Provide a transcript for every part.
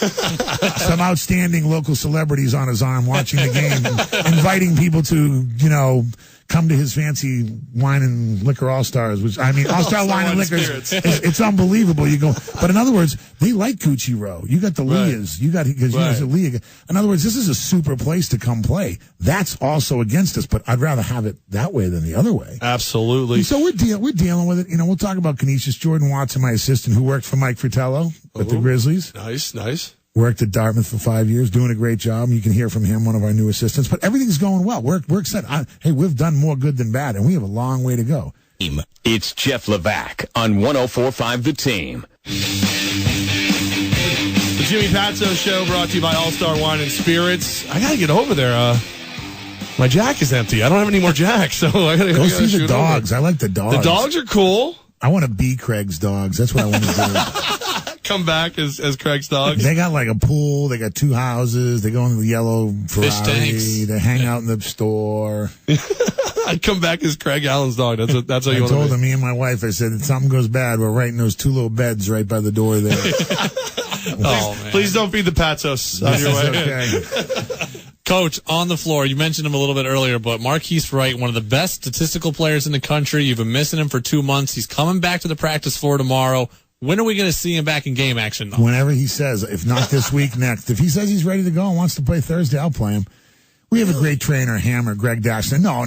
some outstanding local celebrities on his arm watching the game and inviting people to, come to his fancy wine and liquor all-stars, which, all-star wine and liquor, it's unbelievable. You go, but in other words, they like Gucci Row. You got the Leahs. You got, because you a Leah. In other words, this is a super place to come play. That's also against us, but I'd rather have it that way than the other way. Absolutely. So we're dealing with it. We'll talk about Canisius. Jordan Watson, my assistant, who worked for Mike Fratello at the Grizzlies. Nice. Worked at Dartmouth for 5 years, doing a great job. You can hear from him, one of our new assistants. But everything's going well. We're excited. Hey, we've done more good than bad, and we have a long way to go. It's Jeff Levac on 104.5 The Team. The Jimmy Patsos Show brought to you by All-Star Wine and Spirits. I got to get over there. My Jack is empty. I don't have any more Jack, so I got to go see the dogs. I like the dogs. The dogs are cool. I want to be Craig's dogs. That's what I want to do. Come back as Craig's dogs. They got like a pool. They got 2 houses. They go in the yellow Ferrari. They hang out in the store. I'd come back as Craig Allen's dog. That's how you want to be. I told him, me and my wife, I said, if something goes bad, we're right in those 2 little beds right by the door there. Please don't feed the Patsos on your way. Okay. Coach, on the floor, you mentioned him a little bit earlier, but Marquise Wright, one of the best statistical players in the country. You've been missing him for 2 months. He's coming back to the practice floor tomorrow. When are we going to see him back in game action, though? Whenever he says, if not this week, next. If he says he's ready to go and wants to play Thursday, I'll play him. We have a great trainer, Hammer, Greg Dashner. No.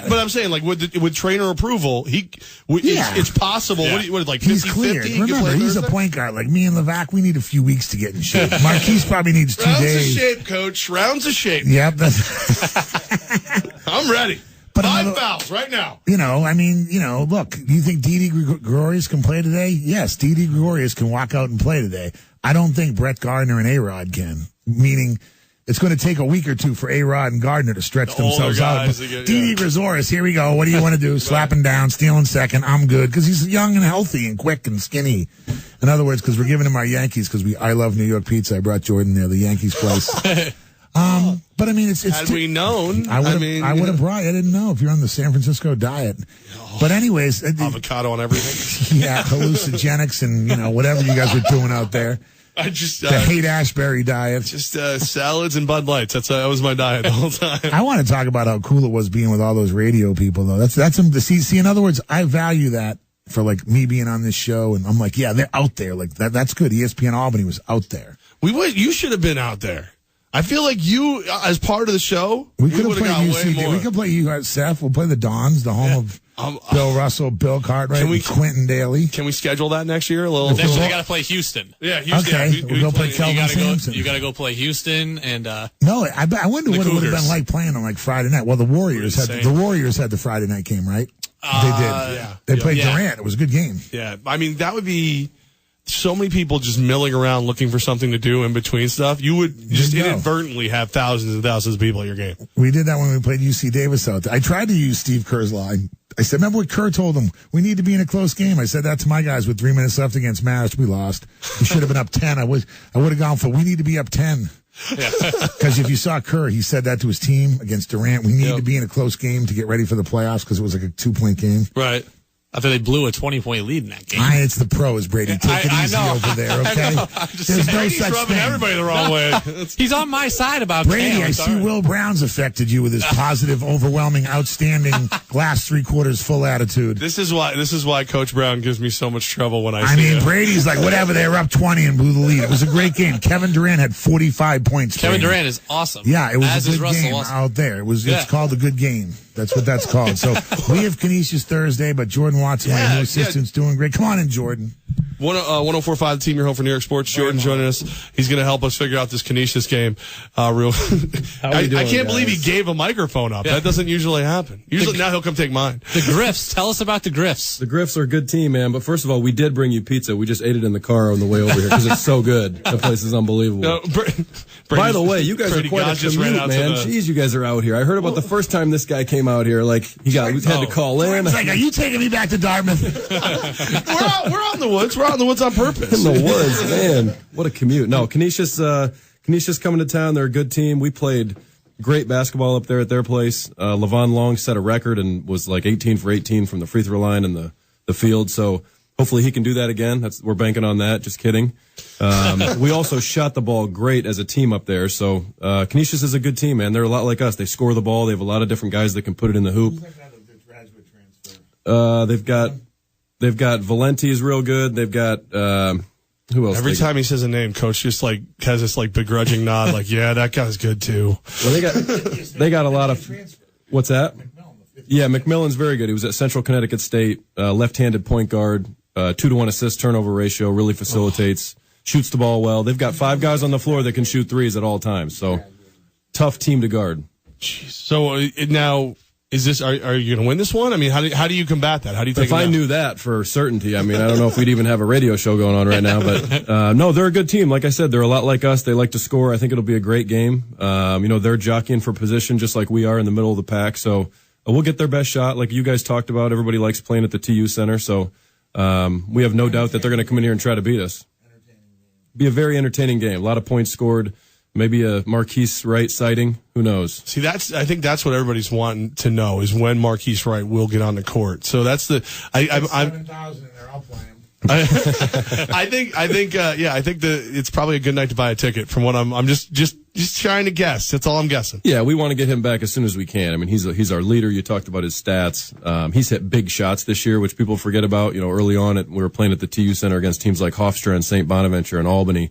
But I'm saying, like, with trainer approval, it's possible. Yeah. What, like 50-50? He's cleared. Remember, he's a point guard. Like me and Levac, we need a few weeks to get in shape. Marquise probably needs 2 days. Rounds of shape, Coach. Rounds of shape. Yep. I'm ready. But 5 fouls right now. Look, do you think Didi Gregorius can play today? Yes, Didi Gregorius can walk out and play today. I don't think Brett Gardner and A-Rod can, meaning it's going to take a week or 2 for A-Rod and Gardner to stretch themselves out. Didi Gregorius, here we go. What do you want to do? Slapping down, stealing second. I'm good because he's young and healthy and quick and skinny. In other words, because we're giving him our Yankees because I love New York pizza. I brought Jordan there, the Yankees place. But it's had we known, I would have brought. I didn't know if you're on the San Francisco diet. But anyways, avocado on everything. Yeah, hallucinogenics and whatever you guys were doing out there. I just the Haight-Ashbury diet. Just salads and Bud Lights. That was my diet the whole time. I want to talk about how cool it was being with all those radio people, though. That's see. In other words, I value that for like me being on this show, and I'm like, yeah, they're out there. Like that's good. ESPN Albany was out there. You should have been out there. I feel like you, as part of the show, we could have played UCD. We could play you, Seth. We'll play the Dons, the home of Bill Russell, Bill Cartwright, and Quentin Daly. Can we schedule that next year? Next year we got to play Houston. Yeah, Houston. Okay, we'll go play Kelvin Sampson. You got to go play Houston and. No, I wonder what it would have been like playing on like Friday night. Well, the Warriors had the Friday night game, right? They did. Yeah. They played Durant. It was a good game. Yeah, that would be. So many people just milling around looking for something to do in between stuff. You would just inadvertently have thousands and thousands of people at your game. We did that when we played UC Davis out there. I tried to use Steve Kerr's line. I said, remember what Kerr told him? We need to be in a close game. I said that to my guys with 3 minutes left against Marist. We lost. We should have been up 10. I would have gone for, we need to be up 10. Because if you saw Kerr, he said that to his team against Durant. We need to be in a close game to get ready for the playoffs because it was like a 2-point game. Right. I thought they blew a 20-point lead in that game. It's the pros, Brady. Take it easy over there, okay? There's no such rubbing everybody the wrong way. He's on my side about Brady. I see Will Brown's affected you with his positive, overwhelming, outstanding, glass 3/4 full attitude. This is why Coach Brown gives me so much trouble when I see him. Brady's like, whatever, they were up 20 and blew the lead. It was a great game. Kevin Durant had 45 points. Kevin Durant is awesome. Yeah, it was a good game out there. It's called a good game. That's what that's called. So we have Canisius Thursday, but Jordan Watson, my new assistant's doing great. Come on in, Jordan. 104.5 The Team, your home for New York sports. Jordan joining us. He's going to help us figure out this Canisius game. I can't believe he gave a microphone up. That doesn't usually happen. Usually now he'll come take mine. The Griffs. Tell us about the Griffs. The Griffs are a good team, man. But first of all, we did bring you pizza. We just ate it in the car on the way over here because it's so good. The place is unbelievable. No, by the way, you guys are quite a commute, man. Jeez, you guys are out here. I heard about the first time this guy came out here. Like we had to call in. Like, are you taking me back to Dartmouth? We're out in the woods. We're out in the woods on purpose. In the woods, man. What a commute. No, Canisius coming to town. They're a good team. We played great basketball up there at their place. Levon Long set a record and was like 18 for 18 from the free throw line and the field. So hopefully he can do that again. We're banking on that. Just kidding. We also shot the ball great as a team up there. So Canisius is a good team, man. They're a lot like us. They score the ball. They have a lot of different guys that can put it in the hoop. They've got Valenti is real good. They've got who else? Every time he says a name, Coach just like has this like begrudging nod, like, yeah, that guy's good too. Well, they got a lot of. What's that? Yeah, McMillan's very good. He was at Central Connecticut State, left-handed point guard, 2-to-1 assist turnover ratio, really facilitates, shoots the ball well. They've got 5 guys on the floor that can shoot threes at all times. So tough team to guard. Jeez. So now. Is this? Are you going to win this one? I mean, how do you combat that? How do you take? If I knew that for certainty, I mean, I don't know if we'd even have a radio show going on right now. But no, they're a good team. Like I said, they're a lot like us. They like to score. I think it'll be a great game. They're jockeying for position just like we are in the middle of the pack. So we'll get their best shot, like you guys talked about. Everybody likes playing at the TU Center, so we have no doubt that they're going to come in here and try to beat us. Be a very entertaining game. A lot of points scored. Maybe a Marquise Wright sighting. Who knows? See, I think that's what everybody's wanting to know is when Marquise Wright will get on the court. So that's the. I'm 7,000 in there. I'll play him. I think it's probably a good night to buy a ticket. From what I'm just trying to guess. That's all I'm guessing. Yeah, we want to get him back as soon as we can. I mean, he's our leader. You talked about his stats. He's hit big shots this year, which people forget about. Early on, we were playing at the TU Center against teams like Hofstra and St. Bonaventure and Albany.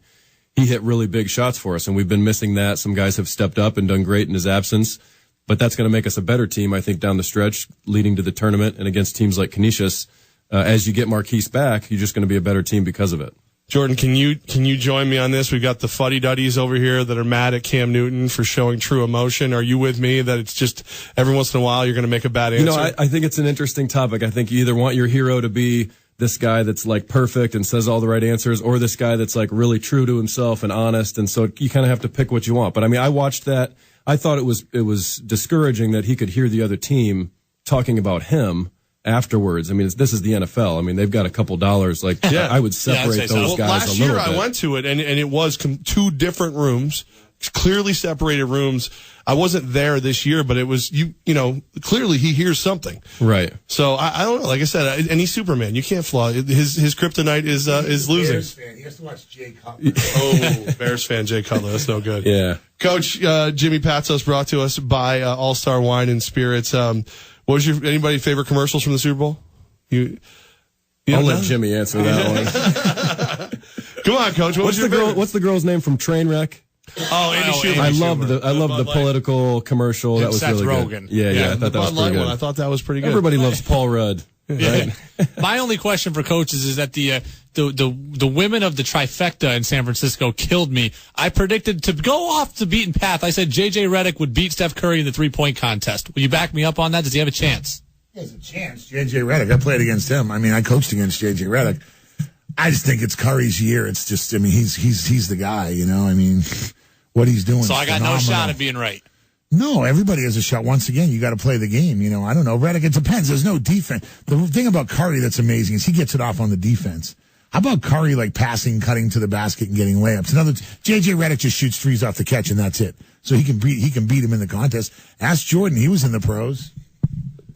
He hit really big shots for us, and we've been missing that. Some guys have stepped up and done great in his absence, but that's going to make us a better team, I think, down the stretch, leading to the tournament and against teams like Canisius. As you get Marquise back, you're just going to be a better team because of it. Jordan, can you join me on this? We've got the fuddy-duddies over here that are mad at Cam Newton for showing true emotion. Are you with me that it's just every once in a while you're going to make a bad answer? I think it's an interesting topic. I think you either want your hero to be this guy that's like perfect and says all the right answers, or this guy that's like really true to himself and honest. And so you kind of have to pick what you want. But I mean, I watched that. I thought it was discouraging that he could hear the other team talking about him afterwards. I mean, this is the NFL. I mean, they've got a couple dollars. Like, yeah. I would separate those guys last a little year bit. I went to it, and it was 2 different rooms, clearly separated rooms. I wasn't there this year, but it was, clearly he hears something. Right. So I don't know. Like I said, and he's Superman. You can't flaw. His kryptonite is losing. Bears fan. He has to watch Jay Cutler. Bears fan Jay Cutler. That's no good. Yeah. Coach Jimmy Patsos brought to us by All Star Wine and Spirits. What was anybody's favorite commercials from the Super Bowl? I'll let Jimmy answer that one. Come on, Coach. What's the girl's name from Trainwreck? Oh, Amy Schumer. I love the political commercial. That was Seth really Rogen. good. Yeah, I thought that was pretty good. I thought that was pretty good. Everybody loves Paul Rudd. Right? My only question for coaches is that the women of the trifecta in San Francisco killed me. I predicted to go off the beaten path. I said J.J. Redick would beat Steph Curry in the 3-point contest. Will you back me up on that? Does he have a chance? He has a chance. J.J. Redick. I played against him. I mean, I coached against J.J. Redick. I just think it's Curry's year. It's just, I mean, he's the guy, I mean, what he's doing. So I got phenomenal. no shot at being right. No, everybody has a shot. Once again, you got to play the game. I don't know. Redick, it depends. There's no defense. The thing about Curry that's amazing is he gets it off on the defense. How about Curry like passing, cutting to the basket, and getting layups? J.J. Redick just shoots threes off the catch, and that's it. So he can beat him in the contest. Ask Jordan. He was in the pros.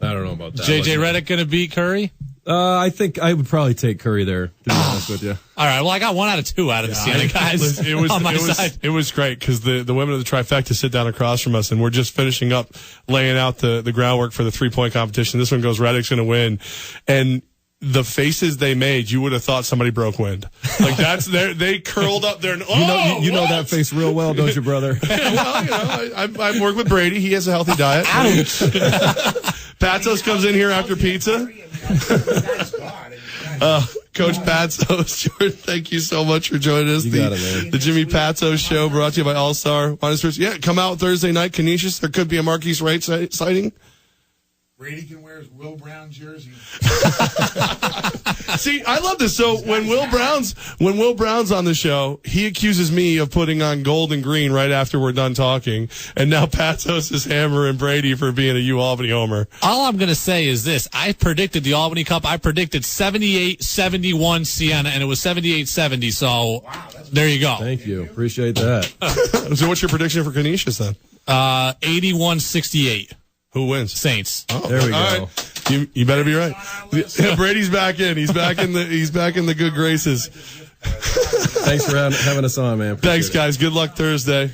I don't know about that. J.J. Redick going to beat Curry? I think I would probably take Curry there, to be honest with you. All right, well, I got 1 out of 2 out of the Siena guys on my side. It was great because the women of the trifecta sit down across from us, and we're just finishing up laying out the groundwork for the 3-point competition. This one goes, Redick's going to win. And the faces they made, you would have thought somebody broke wind. Like they curled up there. And, you know that face real well, don't you, brother? Well, I work with Brady. He has a healthy diet. Patsos comes in here after pizza. Coach Patsos, Jordan, thank you so much for joining us. The Jimmy Patsos Show brought to you by All Star Wine and Spirits. Yeah, come out Thursday night, Canisius. There could be a Marquise Wright sighting. Brady can wear his Will Brown jersey. See, I love this. So when Will Brown's on the show, he accuses me of putting on gold and green right after we're done talking, and now Patsos is hammering Brady for being a U-Albany homer. All I'm going to say is this. I predicted the Albany Cup. I predicted 78-71 Siena, and it was 78-70, so there you go. Thank you. Appreciate that. So what's your prediction for Canisius then? 81-68. Who wins? Saints. There we go. All right. You better be right. Brady's back in. He's back in the good graces. Thanks for having us on, man. Thanks, guys. Good luck Thursday.